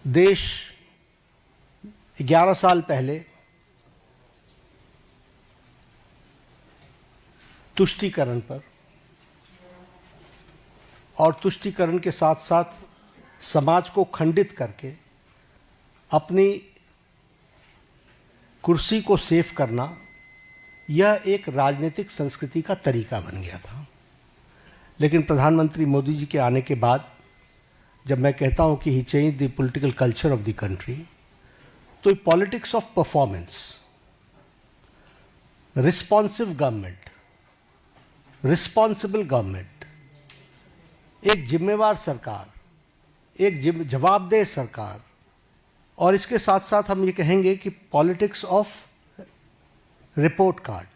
देश 11 साल पहले तुष्टीकरण पर और तुष्टीकरण के साथ साथ समाज को खंडित करके अपनी कुर्सी को सेव करना, यह एक राजनीतिक संस्कृति का तरीका बन गया था। लेकिन प्रधानमंत्री मोदी जी के आने के बाद जब मैं कहता हूं कि he change the political culture of the country, तो politics of performance, responsive government, responsible government, एक जिम्मेवार सरकार, एक जवाबदेह सरकार, और इसके साथ साथ हम ये कहेंगे कि पॉलिटिक्स ऑफ रिपोर्ट कार्ड,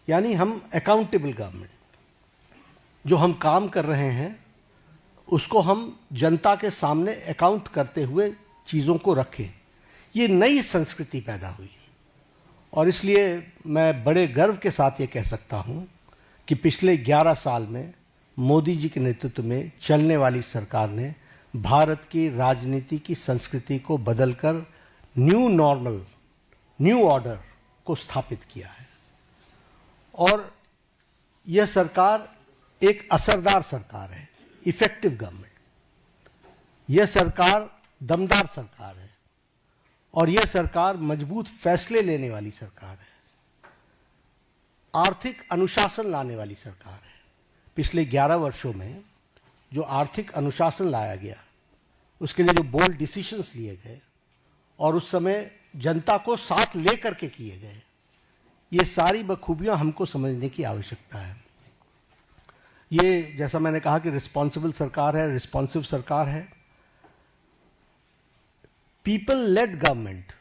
यानी हम अकाउंटेबल गवर्नमेंट, जो हम काम कर रहे हैं उसको हम जनता के सामने अकाउंट करते हुए चीज़ों को रखें। ये नई संस्कृति पैदा हुई और इसलिए मैं बड़े गर्व के साथ ये कह सकता हूँ कि पिछले 11 साल में मोदी जी के नेतृत्व में चलने वाली सरकार ने भारत की राजनीति की संस्कृति को बदलकर न्यू नॉर्मल, न्यू ऑर्डर को स्थापित किया है। और यह सरकार एक असरदार सरकार है, इफेक्टिव गवर्नमेंट। यह सरकार दमदार सरकार है और यह सरकार मजबूत फैसले लेने वाली सरकार है, आर्थिक अनुशासन लाने वाली सरकार है। पिछले 11 वर्षों में जो आर्थिक अनुशासन लाया गया, उसके लिए जो बोल्ड डिसीजंस लिए गए और उस समय जनता को साथ लेकर के किए गए, ये सारी बखूबियां हमको समझने की आवश्यकता है। ये जैसा मैंने कहा कि रिस्पॉन्सिबल सरकार है, रिस्पॉन्सिव सरकार है, पीपल लेड गवर्नमेंट,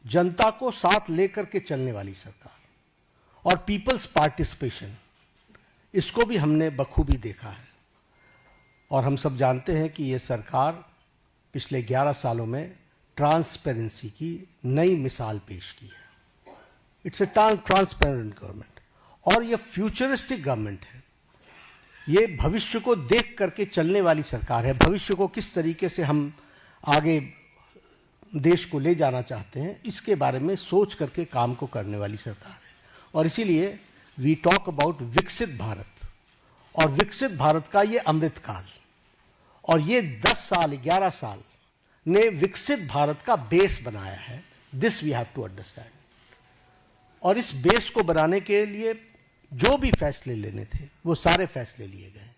जनता को साथ लेकर के चलने वाली सरकार, और पीपल्स पार्टिसिपेशन, इसको भी हमने बखूबी देखा है। और हम सब जानते हैं कि ये सरकार पिछले 11 सालों में ट्रांसपेरेंसी की नई मिसाल पेश की है। इट्स ए ट्रांसपेरेंट गवर्नमेंट और ये फ्यूचरिस्टिक गवर्नमेंट है। ये भविष्य को देख करके चलने वाली सरकार है। भविष्य को किस तरीके से हम आगे देश को ले जाना चाहते हैं, इसके बारे में सोच करके काम को करने वाली सरकार है। और इसीलिए वी टॉक अबाउट विकसित भारत, और विकसित भारत का ये अमृतकाल, और ये 10 साल, 11 साल ने विकसित भारत का बेस बनाया है। This we have to understand. और इस बेस को बनाने के लिए जो भी फैसले लेने थे, वो सारे फैसले लिए गए।